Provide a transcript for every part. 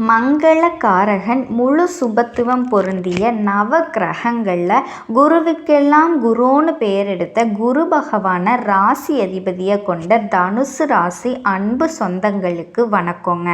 மங்களகாரகன் முழு சுபத்துவம் பொருந்திய நவ கிரகங்களில் குருவுக்கெல்லாம் குருன்னு பெயர் எடுத்த குரு பகவானை ராசி அதிபதியை கொண்ட தனுசு ராசி அன்பு சொந்தங்களுக்கு வணக்கங்க.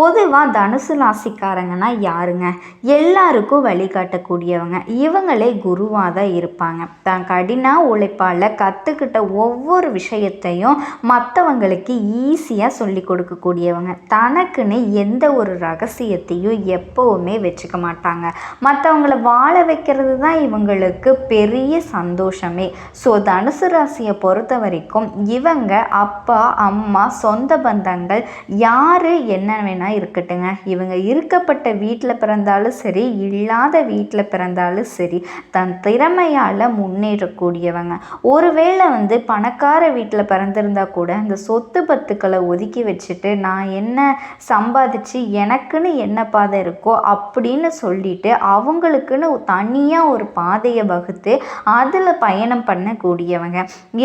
பொதுவாக தனுசு ராசிக்காரங்கன்னா யாருங்க? எல்லாருக்கும் வழிகாட்டக்கூடியவங்க. இவங்களே குருவாக தான் இருப்பாங்க. தான் கடின உழைப்பால் கற்றுக்கிட்ட ஒவ்வொரு விஷயத்தையும் மற்றவங்களுக்கு ஈஸியாக சொல்லி கொடுக்கக்கூடியவங்க. தனக்குன்னு எந்த ஒரு ரகசியத்தையும் எப்போவுமே வச்சுக்க மாட்டாங்க. மற்றவங்கள வாழ வைக்கிறது தான் இவங்களுக்கு பெரிய சந்தோஷமே. ஸோ தனுசு ராசியை பொறுத்த வரைக்கும் இவங்க அப்பா அம்மா சொந்த பந்தங்கள் யார் என்ன வேணால் இருக்கட்டுங்க, இவங்க இருக்கப்பட்ட வீட்டில் பிறந்தாலும் சரி இல்லாத வீட்டில் பிறந்தாலும் சரி தன் திறமையால் முன்னேறக்கூடியவங்க. ஒருவேளை பணக்கார வீட்டில் பிறந்திருந்தா கூட அந்த சொத்து பத்துக்களை ஒதுக்கி வச்சுட்டு நான் என்ன சம்பாதிச்சு எனக்குன்னு என்ன பாதை இருக்கோ அப்படின்னு சொல்லிட்டு அவங்களுக்குன்னு தனியாக ஒரு பாதையை வகுத்து அதில் பயணம் பண்ணக்கூடியவங்க.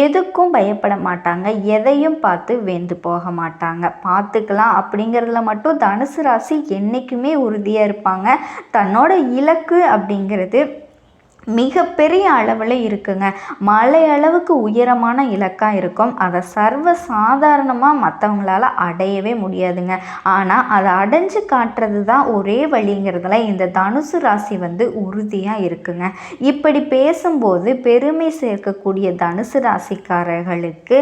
எதுக்கும் பயப்பட மாட்டாங்க, எதையும் பார்த்து வெந்து போக மாட்டாங்க. பார்த்துக்கலாம் அப்படிங்கிறதுல மட்டும் தனுசு ராசி என்றைக்குமே உறுதியாக இருப்பாங்க. தன்னோட இலக்கு அப்படிங்கிறது மிகப்பெரிய அளவில் இருக்குங்க. மலை அளவுக்கு உயரமான இலக்காக இருக்கும். அதை சர்வ சாதாரணமாக மற்றவங்களால அடையவே முடியாதுங்க. ஆனால் அதை அடைஞ்சு காட்டுறது தான் ஒரே வழிங்கிறதுல இந்த தனுசு ராசி உறுதியாக இருக்குங்க. இப்படி பேசும்போது பெருமை சேர்க்கக்கூடிய தனுசு ராசிக்காரர்களுக்கு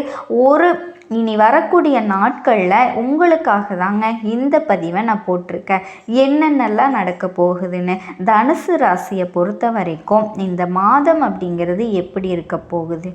இனி வரக்கூடிய நாட்களில் உங்களுக்காக தாங்க இந்த பதிவை நான் போட்டிருக்கேன். என்னென்னலாம் நடக்க போகுதுன்னு. தனுசு ராசியை பொறுத்த வரைக்கும் இந்த மாதம் அப்படிங்கிறது எப்படி இருக்க போகுது,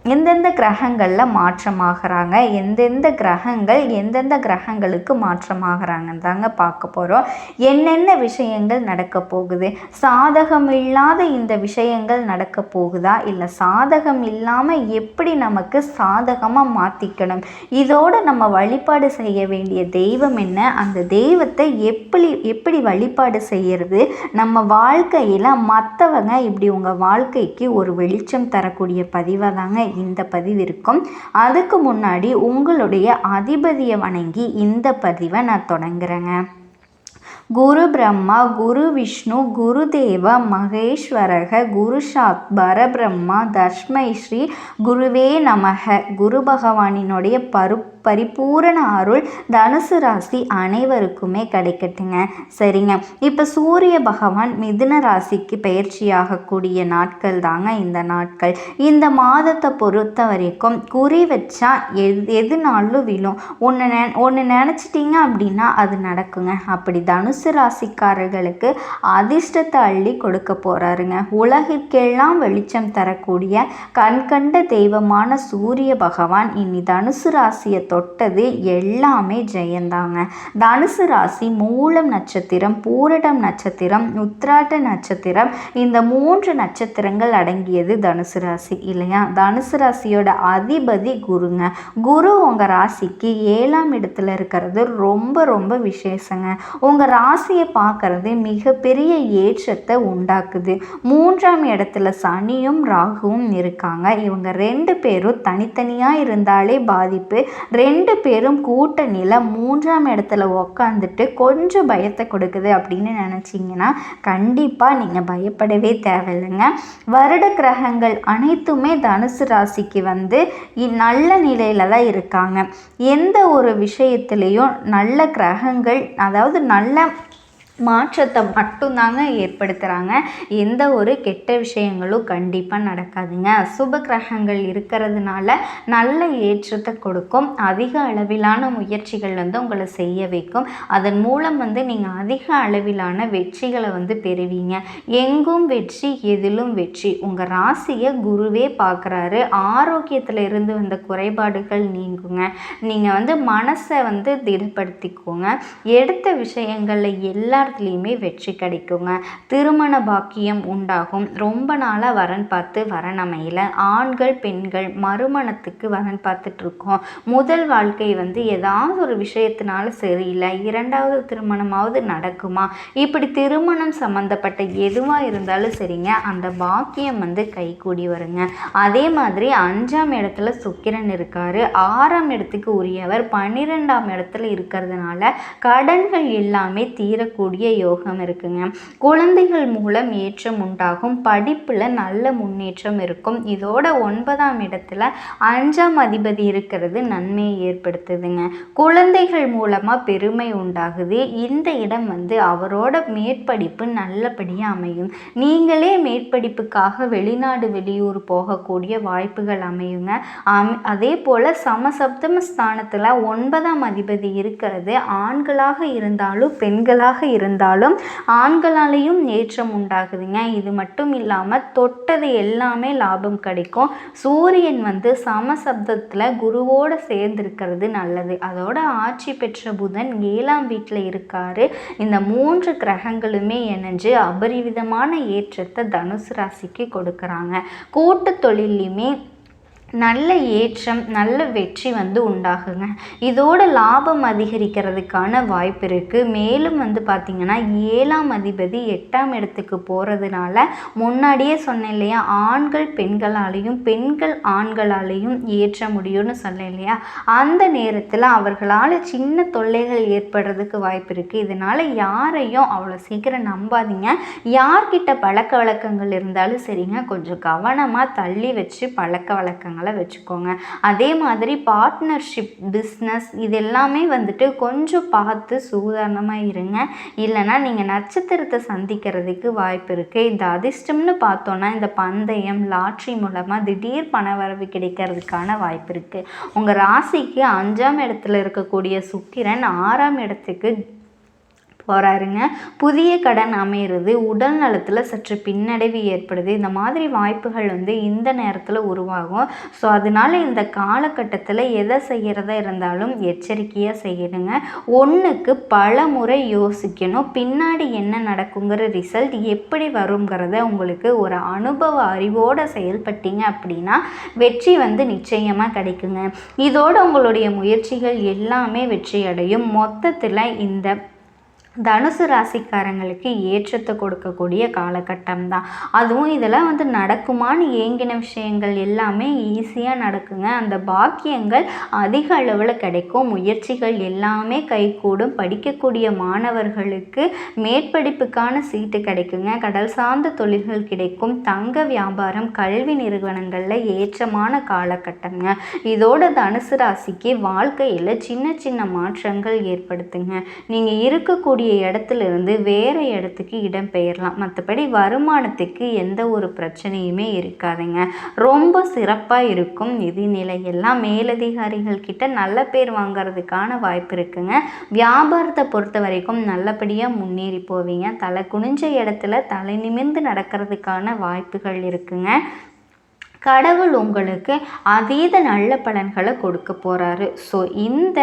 எந்தெந்த கிரகங்களில் மாற்றமாகறாங்க, எந்தெந்த கிரகங்கள் எந்தெந்த கிரகங்களுக்கு மாற்றமாகறாங்கன்னு தாங்க பார்க்க போகிறோம். என்னென்ன விஷயங்கள் நடக்க போகுது, சாதகம் இல்லாத இந்த விஷயங்கள் நடக்க போகுதா, இல்லை சாதகம் இல்லாமல் எப்படி நமக்கு சாதகமாக மாற்றிக்கணும், இதோடு நம்ம வழிபாடு செய்ய வேண்டிய தெய்வம் என்ன, அந்த தெய்வத்தை எப்படி வழிபாடு செய்கிறது, நம்ம வாழ்க்கையில் மற்றவங்க இப்படி உங்கள் வாழ்க்கைக்கு ஒரு வெளிச்சம் தரக்கூடிய பதிவாக தாங்க இந்த பதிவு இருக்கும். அதுக்கு முன்னாடி உங்களுடைய அதிபதியை வணங்கி இந்த பதிவை நான் தொடங்குறேங்க. குரு பிரம்மா குரு விஷ்ணு குரு தேவ மகேஸ்வரக குரு சாத் பரபிரம்மா தஸ்மை ஸ்ரீ குருவே நமக. குரு பகவானினுடைய பரிபூரண அருள் தனுசு ராசி அனைவருக்குமே கிடைக்கட்டுங்க. சரிங்க, இப்போ சூரிய பகவான் மிதுன ராசிக்கு பயிற்சியாகக்கூடிய நாட்கள் தாங்க இந்த நாட்கள். இந்த மாதத்தை பொறுத்த வரைக்கும் குறி வச்சா எதுனாலும் விழும். ஒன்று நினச்சிட்டிங்க அப்படின்னா அது நடக்குங்க. அப்படி தனுசு ராசிக்காரர்களுக்கு அதிர்ஷ்டத்தை அள்ளி கொடுக்க போகிறாருங்க. உலகிற்கெல்லாம் வெளிச்சம் தரக்கூடிய கண்கண்ட தெய்வமான சூரிய பகவான் இனி தனுசு ராசியை தொட்டது எல்லாமே ஜெயந்தாங்க. தனுசு ராசி மூலம் நட்சத்திரம், பூரடம் நட்சத்திரம், உத்திராட்ட நட்சத்திரம், இந்த 3 நட்சத்திரங்கள் அடங்கியது தனுசு ராசி இல்லையா? தனுசு ராசியோட அதிபதி குருங்க. குரு உங்கள் ராசிக்கு 7ஆம் இடத்துல இருக்கிறது ரொம்ப ரொம்ப விசேஷங்க. உங்கள் ராசியை பார்க்கறது மிகப்பெரிய ஏற்றத்தை உண்டாக்குது. 3ஆம் இடத்துல சனியும் ராகுவும் இருக்காங்க. இவங்க 2 பேரும் தனித்தனியாக இருந்தாலே பாதிப்பு. 2 பேரும் கூட்டணியில் 3ஆம் இடத்துல உக்காந்துட்டு கொஞ்சம் பயத்தை கொடுக்குது அப்படின்னு நினச்சிங்கன்னா கண்டிப்பாக நீங்கள் பயப்படவே தேவையில்லைங்க. வருட கிரகங்கள் அனைத்துமே தனுசு ராசிக்கு நல்ல நிலையில் தான் இருக்காங்க. எந்த ஒரு விஷயத்துலேயும் நல்ல கிரகங்கள், அதாவது நல்ல மாற்றத்தை மட்டும்தாங்க ஏற்படுத்துகிறாங்க. எந்த ஒரு கெட்ட விஷயங்களும் கண்டிப்பாக நடக்காதுங்க. சுப கிரகங்கள் இருக்கிறதுனால நல்ல ஏற்றத்தை கொடுக்கும். அதிக அளவிலான முயற்சிகள் உங்களை செய்ய வைக்கும். அதன் மூலம் நீங்கள் அதிக அளவிலான வெற்றிகளை பெறுவீங்க. எங்கும் வெற்றி எதிலும் வெற்றி. உங்கள் ராசியை குருவே பார்க்குறாரு. ஆரோக்கியத்தில் இருந்து வந்த குறைபாடுகள் நீங்குங்க. நீங்கள் மனசை திடப்படுத்திக்கோங்க. எடுத்த விஷயங்களில் எல்லா எல்லாத்துலேயுமே வெற்றி கிடைக்குங்க. திருமண பாக்கியம் உண்டாகும். ரொம்ப நாளாக வரன் பார்த்து வரன் அமையல. ஆண்கள் பெண்கள் மறுமணத்துக்கு வரன் பார்த்துட்ருக்கோம். முதல் வாழ்க்கை வந்து ஏதாவது ஒரு விஷயத்தினால சரியில்லை, இரண்டாவது திருமணமாவது நடக்குமா, இப்படி திருமணம் சம்மந்தப்பட்ட எதுவாக இருந்தாலும் சரிங்க, அந்த பாக்கியம் வந்து கைகூடி வருங்க. அதே மாதிரி 5ஆம் இடத்துல சுக்கிரன் இருக்காரு. 6ஆம் இடத்துக்கு உரியவர் 12ஆம் இடத்துல இருக்கிறதுனால கடன்கள் எல்லாமே தீரக்கூடிய யோகம் இருக்குங்க. குழந்தைகள் மூலம் ஏற்றம் உண்டாகும். படிப்பில் நல்ல முன்னேற்றம் இருக்கும். இதோட 9ஆம் இடத்துல 5ஆம் அதிபதி இருக்கிறது நன்மையை ஏற்படுத்துதுங்க. குழந்தைகள் மூலமாக பெருமை உண்டாகுது. இந்த இடம் வந்து அவரோட மேற்படிப்பு நல்லபடியாக அமையும். நீங்களே மேற்படிப்புக்காக வெளிநாடு வெளியூர் போகக்கூடிய வாய்ப்புகள் அமையுங்க. அதே போல் சமசப்தம ஸ்தானத்தில் 9ஆம் அதிபதி இருக்கிறது. ஆண்களாக இருந்தாலும் பெண்களாக இருந்தாலும் ஆண்களாலேயும் ஏற்றம் உண்டாகுதுங்க. இது மட்டும் இல்லாமல் தொட்டது எல்லாமே லாபம் கிடைக்கும். சூரியன் வந்து சமசப்தத்தில் குருவோடு சேர்ந்திருக்கிறது நல்லது. அதோட ஆட்சி பெற்ற புதன் 7ஆம் வீட்டில் இருக்காரு. இந்த 3 கிரகங்களுமே இணைஞ்சு அபரிவிதமான ஏற்றத்தை தனுசு ராசிக்கு கொடுக்குறாங்க. கூட்டு தொழிலையுமே நல்ல ஏற்றம் நல்ல வெற்றி வந்து உண்டாகுங்க. இதோட லாபம் அதிகரிக்கிறதுக்கான வாய்ப்பு இருக்குது. மேலும் வந்து பார்த்திங்கன்னா 7ஆம் அதிபதி 8ஆம் இடத்துக்கு போகிறதுனால முன்னாடியே சொன்னேன் இல்லையா, ஆண்கள் பெண்களாலேயும் பெண்கள் ஆண்களாலேயும் ஏற்ற முடியும்னு சொன்னேன் இல்லையா, அந்த நேரத்தில் அவர்களால் சின்ன தொல்லைகள் ஏற்படுறதுக்கு வாய்ப்பு இருக்குது. இதனால் யாரையும் அவ்வளோ சீக்கிரம் நம்பாதீங்க. யார்கிட்ட பழக்க வழக்கங்கள் இருந்தாலும் சரிங்க, கொஞ்சம் கவனமாக தள்ளி வச்சு பழக்க வழக்கங்கள் வச்சுக்கோங்க. அதே மாதிரி பார்ட்னர்ஷிப் பிஸ்னஸ் இது எல்லாமே வந்துட்டு கொஞ்சம் பார்த்து சூதானமாக இருங்க. இல்லைனா நீங்கள் நட்சத்திரத்தை சந்திக்கிறதுக்கு வாய்ப்பு இருக்குது. இந்த அதிர்ஷ்டம்னு பார்த்தோன்னா இந்த பந்தயம் லாட்ரி மூலமாக திடீர் பணவரவு கிடைக்கிறதுக்கான வாய்ப்பு இருக்குது. உங்கள் ராசிக்கு 5ஆம் இடத்துல இருக்கக்கூடிய சுக்கிரன் 6ஆம் இடத்துக்கு போகிறாருங்க. புதிய கடன் அமையிறது, உடல் நலத்தில் சற்று பின்னடைவு ஏற்படுது. இந்த மாதிரி வாய்ப்புகள் வந்து இந்த நேரத்தில் உருவாகும். ஸோ அதனால் இந்த காலகட்டத்தில் எதை செய்கிறதா இருந்தாலும் எச்சரிக்கையாக செய்யணுங்க. ஒன்றுக்கு பல முறை யோசிக்கணும். பின்னாடி என்ன நடக்குங்கிற ரிசல்ட் எப்படி வருங்கிறத உங்களுக்கு ஒரு அனுபவ அறிவோடு செயல்பட்டீங்க அப்படின்னா வெற்றி வந்து நிச்சயமாக கிடைக்குங்க. இதோடு உங்களுடைய முயற்சிகள் எல்லாமே வெற்றி அடையும். மொத்தத்தில் இந்த தனுசு ராசிக்காரங்களுக்கு ஏற்றத்தை கொடுக்கக்கூடிய காலகட்டம் தான். அதுவும் இதெல்லாம் வந்து நடக்குமான்னு ஏங்கின விஷயங்கள் எல்லாமே ஈஸியாக நடக்குங்க. அந்த பாக்கியங்கள் அதிக அளவில் கிடைக்கும். முயற்சிகள் எல்லாமே கைகூடும். படிக்கக்கூடிய மாணவர்களுக்கு மேற்படிப்புக்கான சீட்டு கிடைக்குங்க. கடல் சார்ந்த தொழில்கள் கிடைக்கும். தங்க வியாபாரம் கல்வி நிறுவனங்களில் ஏற்றமான காலகட்டங்க. இதோட தனுசு ராசிக்கு வாழ்க்கையில் சின்ன சின்ன மாற்றங்கள் ஏற்படுத்துங்க. நீங்கள் இருக்கக்கூடிய இடத்துல இருந்து வேற இடத்துக்கு இடம் பெயரலாம். மற்றபடி வருமானத்துக்கு எந்த ஒரு பிரச்சனையுமே இருக்காதுங்க. ரொம்ப சிறப்பாக இருக்கும். நிதிநிலை எல்லாம் மேலதிகாரிகள் கிட்ட நல்ல பேர் வாங்கிறதுக்கான வாய்ப்பு இருக்குங்க. வியாபாரத்தை பொறுத்த வரைக்கும் நல்லபடியாக முன்னேறி போவீங்க. தலை குனிஞ்ச இடத்துல தலை நிமிர்ந்து நடக்கிறதுக்கான வாய்ப்புகள் இருக்குங்க. கடவுள் உங்களுக்கு அதீத நல்ல பலன்களை கொடுக்க போகிறாரு. ஸோ இந்த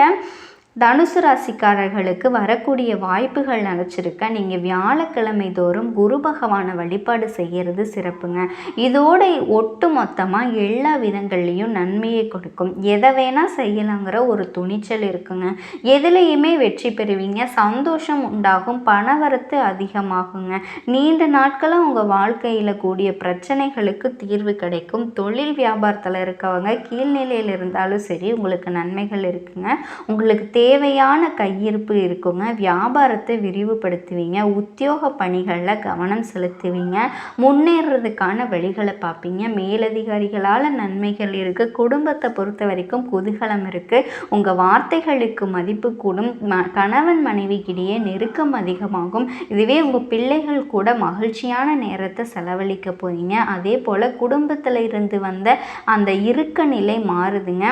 தனுசு ராசிக்காரர்களுக்கு வரக்கூடிய வாய்ப்புகள் நினச்சிருக்க நீங்கள் வியாழக்கிழமை தோறும் குரு பகவானை வழிபாடு செய்கிறது சிறப்புங்க. இதோட ஒட்டு மொத்தமாக எல்லா விதங்கள்லேயும் நன்மையை கொடுக்கும். எதை வேணால் செய்யலாங்கிற ஒரு துணிச்சல் இருக்குங்க. எதுலேயுமே வெற்றி பெறுவீங்க. சந்தோஷம் உண்டாகும். பணவரத்து அதிகமாகுங்க. நீண்ட நாட்களாக உங்கள் வாழ்க்கையில் கூடிய பிரச்சனைகளுக்கு தீர்வு கிடைக்கும். தொழில் வியாபாரத்தில் இருக்கவங்க கீழ்நிலையில் இருந்தாலும் சரி உங்களுக்கு நன்மைகள் இருக்குங்க. உங்களுக்கு தேவையான கையிருப்பு இருக்குங்க. வியாபாரத்தை விரிவுபடுத்துவீங்க. உத்தியோக பணிகளில் கவனம் செலுத்துவீங்க. முன்னேறதுக்கான வழிகளை பார்ப்பீங்க. மேலதிகாரிகளால் நன்மைகள் இருக்குது. குடும்பத்தை பொறுத்த வரைக்கும் குதூகலம் இருக்குது. உங்கள் வார்த்தைகளுக்கு மதிப்பு கூடும். கணவன் மனைவிக்கிடையே நெருக்கம் அதிகமாகும். இதுவே உங்கள் பிள்ளைகள் கூட மகிழ்ச்சியான நேரத்தை செலவழிக்க போறீங்க. அதே போல் குடும்பத்தில் இருந்து வந்த அந்த இறுக்க நிலை மாறுதுங்க.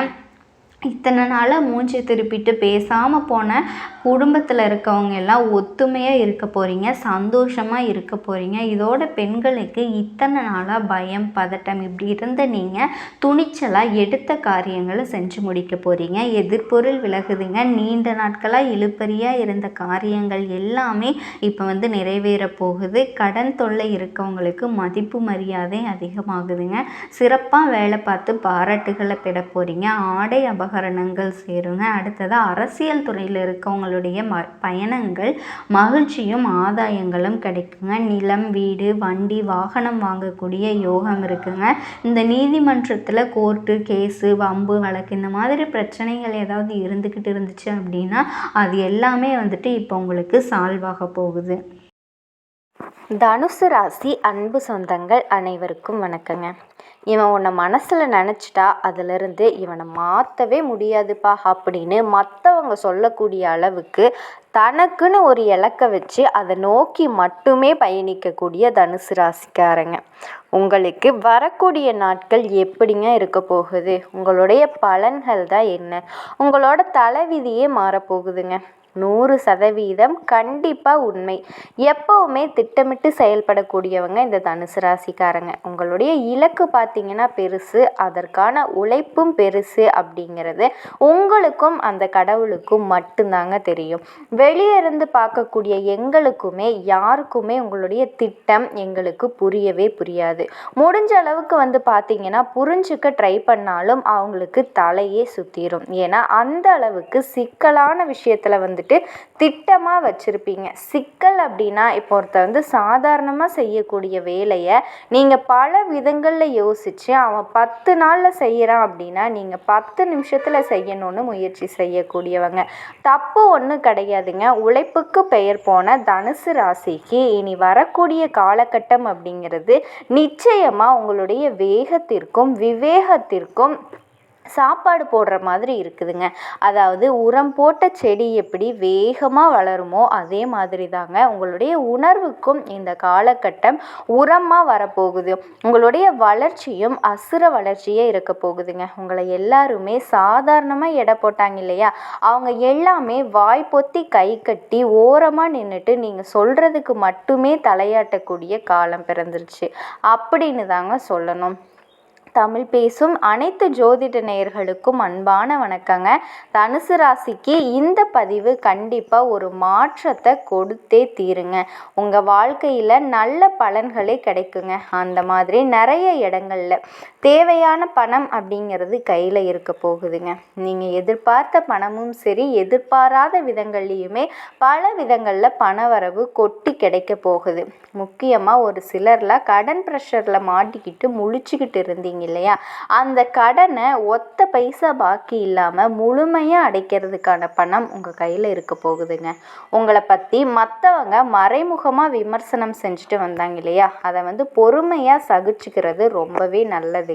இத்தனை நாளாக மூஞ்சி திருப்பிட்டு பேசாமல் போன குடும்பத்தில் இருக்கவங்க எல்லாம் ஒத்துமையாக இருக்க போகிறீங்க, சந்தோஷமாக இருக்க போகிறீங்க. இதோட பெண்களுக்கு இத்தனை நாளாக பயம், பதட்டம் இப்படி இருந்த நீங்கள் துணிச்சலாக எடுத்த காரியங்களை செஞ்சு முடிக்க போகிறீங்க. எதிர்பொருள் விலகுதுங்க. நீண்ட நாட்களாக இழுபறியாக இருந்த காரியங்கள் எல்லாமே இப்போ நிறைவேற போகுது. கடன் தொல்லை இருக்கவங்களுக்கு மதிப்பு மரியாதை அதிகமாகுதுங்க. சிறப்பாக வேலை பார்த்து பாராட்டுகளை பெற போகிறீங்க. ஆடை உபகரணங்கள் சேருங்க. அடுத்ததாக அரசியல் துறையில் இருக்கவங்களுடைய பயணங்கள் மகிழ்ச்சியும் ஆதாயங்களும் கிடைக்குங்க. நிலம், வீடு, வண்டி, வாகனம் வாங்கக்கூடிய யோகம் இருக்குங்க. இந்த நீதிமன்றத்தில் கோர்ட்டு கேஸு, வம்பு வழக்கு இந்த மாதிரி பிரச்சனைகள் ஏதாவது இருந்துக்கிட்டு இருந்துச்சு அப்படின்னா அது எல்லாமே இப்போ உங்களுக்கு சால்வ் ஆக போகுது. தனுசு ராசி அன்பு சொந்தங்கள் அனைவருக்கும் வணக்கங்க. இவன் உன்னை மனசில் நினச்சிட்டா அதிலிருந்து இவனை மாற்றவே முடியாதுப்பா அப்படின்னு மற்றவங்க சொல்லக்கூடிய அளவுக்கு தனக்குன்னு ஒரு இலக்கை வச்சு அதை நோக்கி மட்டுமே பயணிக்கக்கூடிய தனுசு ராசிக்காரங்க, உங்களுக்கு வரக்கூடிய நாட்கள் எப்படிங்க இருக்க போகுது? உங்களுடைய பலன்கள் தான் என்ன? உங்களோட தலைவிதியே மாறப்போகுதுங்க. 100% கண்டிப்பாக உண்மை. எப்போவுமே திட்டமிட்டு செயல்படக்கூடியவங்க இந்த தனுசு ராசிக்காரங்க. உங்களுடைய இலக்கு பார்த்தீங்கன்னா பெருசு, அதற்கான உழைப்பும் பெருசு அப்படிங்கிறது உங்களுக்கும் அந்த கடவுளுக்கும் மட்டும்தாங்க தெரியும். வெளியே இருந்து பார்க்கக்கூடிய எங்களுக்குமே யாருக்குமே உங்களுடைய திட்டம் எங்களுக்கு புரியவே புரியாது. முடிஞ்ச அளவுக்கு பார்த்தீங்கன்னா புரிஞ்சுக்க ட்ரை பண்ணாலும் அவங்களுக்கு தலையே சுற்றிடும். ஏன்னா அந்த அளவுக்கு சிக்கலான விஷயத்தில் திட்டமாக வச்சுருப்பீங்க. சிக்கல் அப்படின்னா இப்போ ஒருத்தர் சாதாரணமாக செய்யக்கூடிய வேலையை நீங்கள் பல விதங்களில் யோசித்து அவன் 10 நாளில் செய்கிறான் அப்படின்னா நீங்கள் 10 நிமிஷத்தில் செய்யணும்னு முயற்சி செய்யக்கூடியவங்க. தப்பு ஒன்றும் கிடையாதுங்க. உழைப்புக்கு பெயர் போன தனுசு ராசிக்கு இனி வரக்கூடிய காலகட்டம் அப்படிங்கிறது நிச்சயமாக உங்களுடைய வேகத்திற்கும் விவேகத்திற்கும் சாப்பாடு போடுற மாதிரி இருக்குதுங்க. அதாவது உரம் போட்ட செடி எப்படி வேகமாக வளருமோ அதே மாதிரி தாங்க உங்களுடைய உணர்வுக்கும் இந்த காலகட்டம் உரமாக வரப்போகுது. உங்களுடைய வளர்ச்சியும் அசுர வளர்ச்சியே இருக்க போகுதுங்க. உங்களை எல்லாருமே சாதாரணமாக எடை போட்டாங்க இல்லையா, அவங்க எல்லாமே வாய் பொத்தி கை கட்டி ஓரமாக நின்றுட்டு நீங்கள் சொல்கிறதுக்கு மட்டுமே தலையாட்டக்கூடிய காலம் பிறந்துருச்சு அப்படின்னு தாங்க சொல்லணும். தமிழ் பேசும் அனைத்து ஜோதிட நேயர்களுக்கும் அன்பான வணக்கங்க. தனுசு ராசிக்கு இந்த பதிவு கண்டிப்பாக ஒரு மாற்றத்தை கொடுத்தே தீருங்க. உங்கள் வாழ்க்கையில் நல்ல பலன்களே கிடைக்குங்க. அந்த மாதிரி நிறைய இடங்களில் தேவையான பணம் அப்படிங்கிறது கையில் இருக்க போகுதுங்க. நீங்கள் எதிர்பார்த்த பணமும் சரி, எதிர்பாராத விதங்கள்லையுமே பல விதங்களில் பணவரவு கொட்டி கிடைக்க போகுது. முக்கியமாக ஒரு சிலர்லாம் கடன் ப்ரெஷரில் மாட்டிக்கிட்டு முழிச்சுக்கிட்டு இருந்தீங்க இல்லையா, அந்த கடனை ஒத்த பைசா பாக்கி இல்லாமல் முழுமையாக அடைக்கிறதுக்கான பணம் உங்கள் கையில் இருக்க போகுதுங்க. உங்களை பற்றி மற்றவங்க மறைமுகமாக விமர்சனம் செஞ்சுட்டு வந்தாங்க இல்லையா, அதை பொறுமையாக சகிச்சுக்கிறது ரொம்பவே நல்லதுங்க.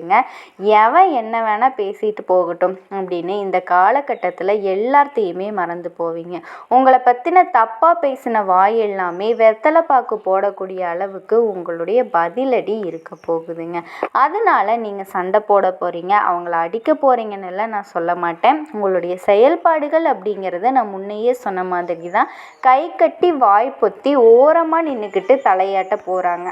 எவன் என்ன வேணால் பேசிட்டு போகட்டும் அப்படின்னு இந்த காலகட்டத்தில் எல்லாத்தையுமே மறந்து போவீங்க. உங்களை பற்றின தப்பாக பேசின வாய் எல்லாமே வெத்தலை பாக்கு போடக்கூடிய அளவுக்கு உங்களுடைய பதிலடி இருக்க போகுதுங்க. அதனால நீங்கள் சண்டை போட போகிறீங்க, அவங்கள அடிக்க போகிறீங்கன்னு எல்லாம் நான் சொல்ல மாட்டேன். உங்களுடைய செயல்பாடுகள் அப்படிங்கிறத நான் முன்னையே சொன்ன மாதிரி தான் கை கட்டி வாய் பொத்தி ஓரமாக நின்றுக்கிட்டு தலையாட்ட போகிறாங்க.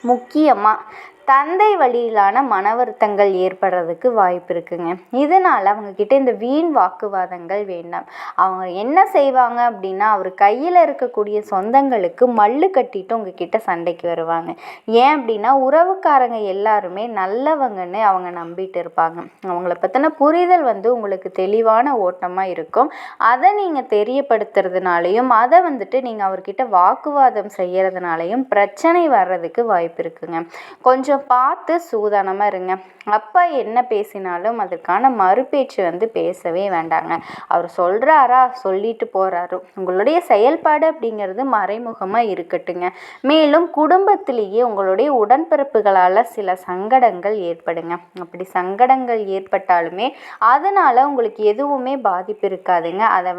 முக்கியமாக தந்தை வழியிலான மன வருத்தங்கள் ஏற்படுறதுக்கு வாய்ப்பு இருக்குங்க. இதனால் அவங்கக்கிட்ட இந்த வீண் வாக்குவாதங்கள் வேண்டாம். அவங்க என்ன செய்வாங்க அப்படின்னா, அவர் கையில் இருக்கக்கூடிய சொந்தங்களுக்கு மல்லு கட்டிட்டு உங்ககிட்ட சண்டைக்கு வருவாங்க. ஏன் அப்படின்னா உறவுக்காரங்க எல்லாருமே நல்லவங்கன்னு அவங்க நம்பிட்டு இருப்பாங்க. அவங்கள பற்றின புரிதல் உங்களுக்கு தெளிவான ஓட்டமாக இருக்கும். அதை நீங்கள் தெரியப்படுத்துறதுனாலையும் அதை நீங்கள் அவர்கிட்ட வாக்குவாதம் செய்கிறதுனாலையும் பிரச்சனை வர்றதுக்கு வாய்ப்பு இருக்குங்க. கொஞ்சம் பார்த்து சூதானமாக இருங்க. அப்பா என்ன பேசினாலும் அதற்கான மறுபேச்சு பேசவே வேண்டாங்க. அவர் சொல்கிறாரா, சொல்லிட்டு போகிறாரு. உங்களுடைய செயல்பாடு அப்படிங்கிறது மறைமுகமாக இருக்கட்டுங்க. மேலும் குடும்பத்திலேயே உங்களுடைய உடன்பிறப்புகளால் சில சங்கடங்கள் ஏற்படுங்க. அப்படி சங்கடங்கள் ஏற்பட்டாலுமே அதனால் உங்களுக்கு எதுவுமே பாதிப்பு இருக்காதுங்க. அதை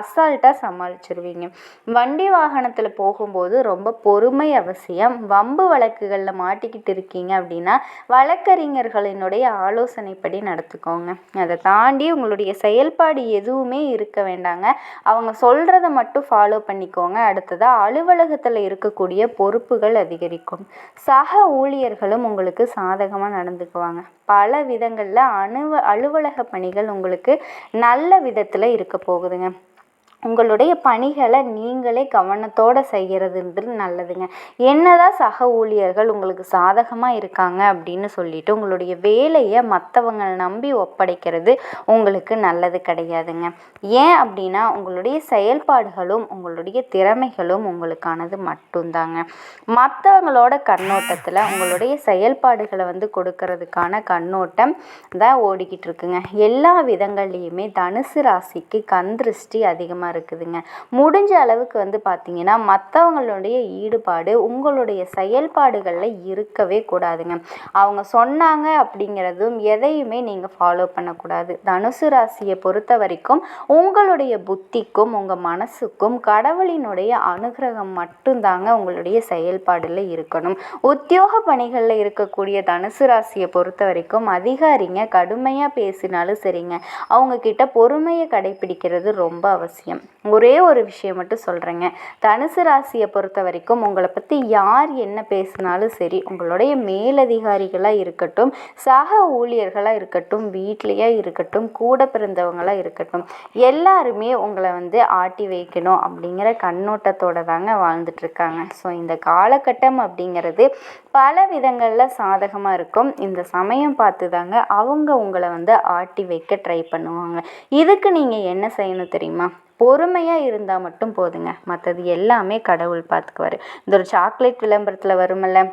அசால்ட்டாக சமாளிச்சிருவீங்க. வண்டி வாகனத்தில் போகும்போது ரொம்ப பொறுமை அவசியம். வம்பு வழக்குகளில் மாட்டிக்கிட்டு இருக்கீங்க அப்படின்னா வழக்கறிஞர்களினுடைய ஆலோசனைப்படி நடத்துக்கோங்க. அதை தாண்டி உங்களுடைய செயல்பாடு எதுவுமே இருக்க வேண்டாங்க. அவங்க சொல்கிறத மட்டும் ஃபாலோ பண்ணிக்கோங்க. அடுத்ததாக அலுவலகத்தில் இருக்கக்கூடிய பொறுப்புகள் அதிகரிக்கும். சக ஊழியர்களும் உங்களுக்கு சாதகமாக நடந்துக்குவாங்க. பல விதங்களில் அலுவலக பணிகள் உங்களுக்கு நல்ல விதத்தில் இருக்க போகுதுங்க. உங்களுடைய பணிகளை நீங்களே கவனத்தோடு செய்கிறதுன்றது நல்லதுங்க. என்னதான் சக ஊழியர்கள் உங்களுக்கு சாதகமாக இருக்காங்க அப்படின்னு சொல்லிட்டு உங்களுடைய வேலையை மற்றவங்களை நம்பி ஒப்படைக்கிறது உங்களுக்கு நல்லது கிடையாதுங்க. ஏன் அப்படின்னா உங்களுடைய செயல்பாடுகளும் உங்களுடைய திறமைகளும் உங்களுக்கானது மட்டும்தாங்க. மற்றவங்களோட கண்ணோட்டத்தில் உங்களுடைய செயல்பாடுகளை கொடுக்கறதுக்கான கண்ணோட்டம் தான் ஓடிக்கிட்டு இருக்குங்க. எல்லா விதங்கள்லையுமே தனுசு ராசிக்கு கந்திருஷ்டி அதிகமாக இருக்குதுங்க. முடிஞ்ச அளவுக்கு பார்த்தீங்கன்னா மற்றவங்களுடைய ஈடுபாடு உங்களுடைய செயல்பாடுகளில் இருக்கவே கூடாதுங்க. அவங்க சொன்னாங்க அப்படிங்கிறதும் எதையுமே நீங்கள் ஃபாலோ பண்ணக்கூடாது. தனுசு ராசியை பொறுத்த வரைக்கும் உங்களுடைய புத்திக்கும் உங்கள் மனசுக்கும் கடவுளினுடைய அனுகிரகம் மட்டும்தாங்க உங்களுடைய செயல்பாடில் இருக்கணும். உத்தியோக பணிகளில் இருக்கக்கூடிய தனுசு ராசியை பொறுத்த வரைக்கும் அதிகாரிங்க கடுமையாக பேசினாலும் சரிங்க, அவங்கக்கிட்ட பொறுமையை கடைபிடிக்கிறது ரொம்ப அவசியம். ஒரே ஒரு விஷயம் மட்டும் சொல்கிறேங்க, தனுசு ராசியை பொறுத்த வரைக்கும் உங்களை பற்றி யார் என்ன பேசினாலும் சரி, உங்களுடைய மேலதிகாரிகளாக இருக்கட்டும், சக ஊழியர்களாக இருக்கட்டும், வீட்லேயே இருக்கட்டும், கூட பிறந்தவங்களாக இருக்கட்டும், எல்லாருமே உங்களை ஆட்டி வைக்கணும் அப்படிங்கிற கண்ணோட்டத்தோடு தாங்க வாழ்ந்துட்டுருக்காங்க. ஸோ இந்த காலகட்டம் அப்படிங்கிறது பல விதங்களில் சாதகமாக இருக்கும். இந்த சமயம் பார்த்து தாங்க அவங்க உங்களை ஆட்டி வைக்க ட்ரை பண்ணுவாங்க. இதுக்கு நீங்கள் என்ன செய்யணும் தெரியுமா? பொறுமையாக இருந்தால் மட்டும் போதுங்க. மற்றது எல்லாமே கடவுள் பார்த்துக்குவார். இந்த ஒரு சாக்லேட் விளம்பரத்தில் வருமல்ல,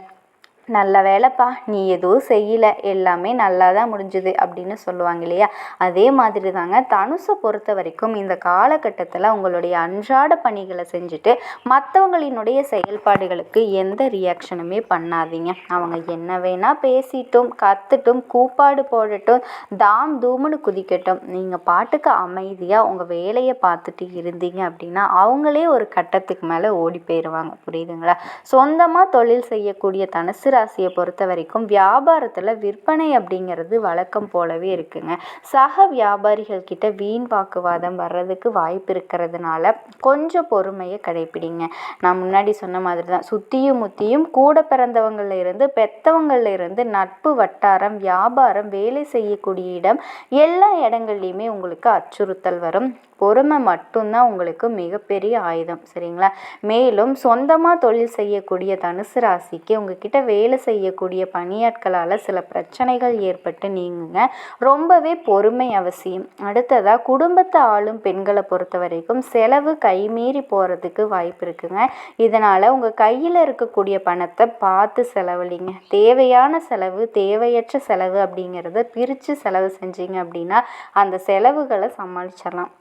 நல்ல வேலைப்பா நீ எதுவும் செய்யலை, எல்லாமே நல்லா தான் முடிஞ்சுது அப்படின்னு சொல்லுவாங்க இல்லையா? அதே மாதிரி தாங்க தனுசை பொறுத்த வரைக்கும் இந்த காலகட்டத்தில் உங்களுடைய அன்றாட பணிகளை செஞ்சுட்டு மற்றவங்களினுடைய செயல்பாடுகளுக்கு எந்த ரியாக்ஷனுமே பண்ணாதீங்க. அவங்க என்ன வேணால் பேசிட்டும் கற்றுட்டும் கூப்பாடு போடட்டும் தாம் தூமுன்னு குதிக்கட்டும், நீங்கள் பாட்டுக்கு அமைதியாக உங்கள் வேலையை பார்த்துட்டு இருந்தீங்க அப்படின்னா அவங்களே ஒரு கட்டத்துக்கு மேலே ஓடி போயிடுவாங்க. புரியுதுங்களா? சொந்தமாக தொழில் செய்யக்கூடிய தனுசு ராசியை பொறுத்த வரைக்கும் வியாபாரத்தில் விற்பனை அப்படிங்கிறது வழக்கம் போலவே இருக்குங்க. சக வியாபாரிகள் கிட்ட வீண் வாக்குவாதம் வர்றதுக்கு வாய்ப்பு இருக்கிறதுனால கொஞ்சம் பொறுமையை கடைப்பிடிங்க. நான் முன்னாடி சொன்ன மாதிரி தான், சுத்தியும் முத்தியும் கூட பிறந்தவங்கள்ல இருந்து பெத்தவங்கள்ல இருந்து நட்பு வட்டாரம், வியாபாரம், வேலை செய்யக்கூடிய இடம், எல்லா இடங்கள்லையுமே உங்களுக்கு அச்சுறுத்தல் வரும். பொறுமை மட்டும்தான் உங்களுக்கு மிகப்பெரிய ஆயுதம். சரிங்களா? மேலும் சொந்தமாக தொழில் செய்யக்கூடிய தனுசு ராசிக்கு உங்ககிட்ட வேலை செய்யக்கூடிய பணியாட்களால் சில பிரச்சனைகள் ஏற்பட்டு நீங்குங்க. ரொம்பவே பொறுமை அவசியம். அடுத்ததாக குடும்பத்தை ஆளும் பெண்களை பொறுத்த வரைக்கும் செலவு கைமீறி போகிறதுக்கு வாய்ப்பு இருக்குங்க. இதனால் உங்கள் கையில் இருக்கக்கூடிய பணத்தை பார்த்து செலவழிங்க. தேவையான செலவு தேவையற்ற செலவு அப்படிங்கிறத பிரித்து செலவு செஞ்சீங்க அப்படின்னா அந்த செலவுகளை சமாளிச்சிடலாம்.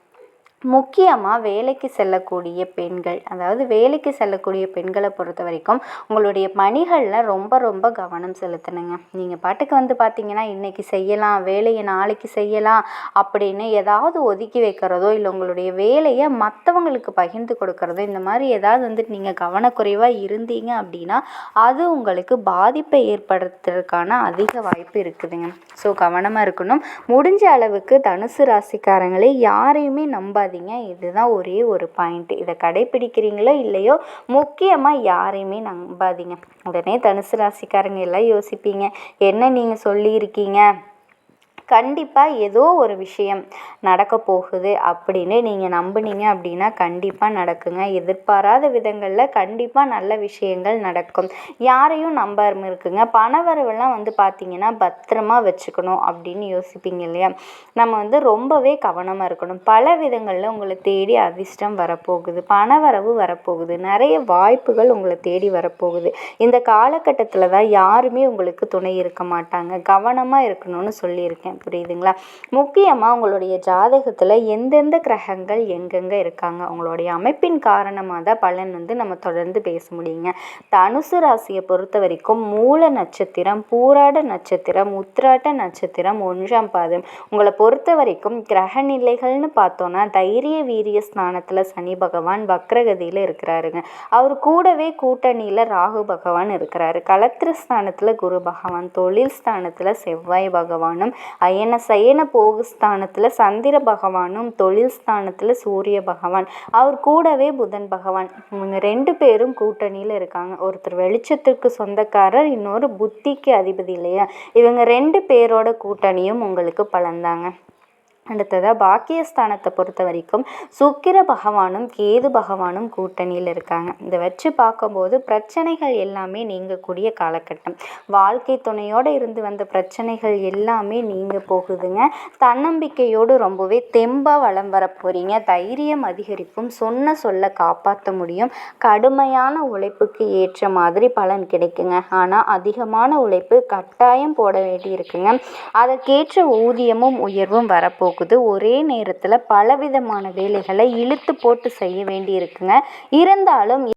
முக்கியமாக வேலைக்கு செல்லக்கூடிய பெண்கள், அதாவது வேலைக்கு செல்லக்கூடிய பெண்களை பொறுத்த வரைக்கும் உங்களுடைய பணிகளில் ரொம்ப ரொம்ப கவனம் செலுத்தணுங்க. நீங்கள் பாட்டுக்கு பார்த்தீங்கன்னா இன்றைக்கி செய்யலாம், வேலையை நாளைக்கு செய்யலாம் அப்படின்னு ஏதாவது ஒதுக்கி வைக்கிறதோ இல்லை உங்களுடைய வேலையை மற்றவங்களுக்கு பகிர்ந்து கொடுக்கறதோ, இந்த மாதிரி ஏதாவது நீங்கள் கவனக்குறைவாக இருந்தீங்க அப்படின்னா அது உங்களுக்கு பாதிப்பை ஏற்படுத்துறதுக்கான அதிக வாய்ப்பு இருக்குதுங்க. ஸோ கவனமாக இருக்கணும். முடிஞ்ச அளவுக்கு தனுசு ராசிக்காரங்களே யாரையுமே நம்பாதீங்க. இதுதான் ஒரே ஒரு பாயிண்ட். இதை கடைபிடிக்கிறீங்களோ இல்லையோ முக்கியமாக யாரையுமே நம்பாதீங்க. உடனே தனுசு ராசிக்காரங்க எல்லாம் யோசிப்பீங்க, என்ன நீங்கள் சொல்லியிருக்கீங்க, கண்டிப்பாக ஏதோ ஒரு விஷயம் நடக்க போகுது அப்படின்னு நீங்கள் நம்புனீங்க அப்படின்னா கண்டிப்பாக நடக்குங்க. எதிர்பாராத விதங்களில் கண்டிப்பாக நல்ல விஷயங்கள் நடக்கும். யாரையும் நம்பாமல் இருக்குங்க. பணவரவெல்லாம் பார்த்தீங்கன்னா பத்திரமா வச்சுக்கணும் அப்படின்னு யோசிப்பீங்க இல்லையா? நம்ம ரொம்பவே கவனமாக இருக்கணும். பல விதங்களில் உங்களை தேடி அதிர்ஷ்டம் வரப்போகுது, பணவரவு வரப்போகுது, நிறைய வாய்ப்புகள் உங்களை தேடி வரப்போகுது. இந்த காலகட்டத்தில் தான் யாருமே உங்களுக்கு துணை இருக்க மாட்டாங்க. கவனமாக இருக்கணும்னு சொல்லியிருக்கேன். புரியுதுங்களா? முக்கியமாக உங்களுடைய ஜாதகத்தில் எந்தெந்த கிரகங்கள் எங்கெங்கே இருக்காங்க, உங்களுடைய அமைப்பின் காரணமாக தான் பலன் நம்ம தொடர்ந்து பேச முடியுங்க. தனுசு ராசியை பொறுத்த வரைக்கும் மூல நட்சத்திரம், பூராட நட்சத்திரம், உத்திராட்ட நட்சத்திரம், 1ஆம் பாதம். உங்களை பொறுத்த வரைக்கும் கிரக நிலைகள்னு பார்த்தோன்னா தைரிய வீரிய ஸ்தானத்தில் சனி பகவான் வக்ரகதியில் இருக்கிறாருங்க. அவர் கூடவே கூட்டணியில் ராகு பகவான் இருக்கிறாரு. கலத்திரஸ்தானத்தில் குரு பகவான், தொழில் ஸ்தானத்தில் செவ்வாய் பகவானும், அயன சயன போகு ஸ்தானத்தில் சந்திர பகவானும், தொழில் ஸ்தானத்தில் சூரிய பகவான், அவர் கூடவே புதன் பகவான். இவங்க 2 பேரும் கூட்டணியில் இருக்காங்க. ஒருத்தர் வெளிச்சத்துக்கு சொந்தக்காரர், இன்னொரு புத்திக்கு அதிபதி இல்லையா? இவங்க 2 பேரோட கூட்டணியும் உங்களுக்கு பலன்தாங்க. அடுத்ததாக பாக்கியஸ்தானத்தை பொறுத்த வரைக்கும் சுக்கிர பகவானும் கேது பகவானும் கூட்டணியில் இருக்காங்க. இதை வச்சு பார்க்கும்போது பிரச்சனைகள் எல்லாமே நீங்கக்கூடிய காலகட்டம். வாழ்க்கை துணையோடு இருந்து வந்த பிரச்சனைகள் எல்லாமே நீங்க போகுதுங்க. தன்னம்பிக்கையோடு ரொம்பவே தெம்பாக வளம் வர போகிறீங்க. தைரியம் அதிகரிக்கும். சொன்ன சொல்ல காப்பாற்ற முடியும். கடுமையான உழைப்புக்கு ஏற்ற மாதிரி பலன் கிடைக்குங்க. ஆனால் அதிகமான உழைப்பு கட்டாயம் போட வேண்டி இருக்குங்க. அதற்கேற்ற ஊதியமும் உயர்வும் வரப்போகுது. ஒரே நேரத்தில் பலவிதமான வேலைகளை இழுத்து போட்டு செய்ய வேண்டி இருக்குங்க. இருந்தாலும்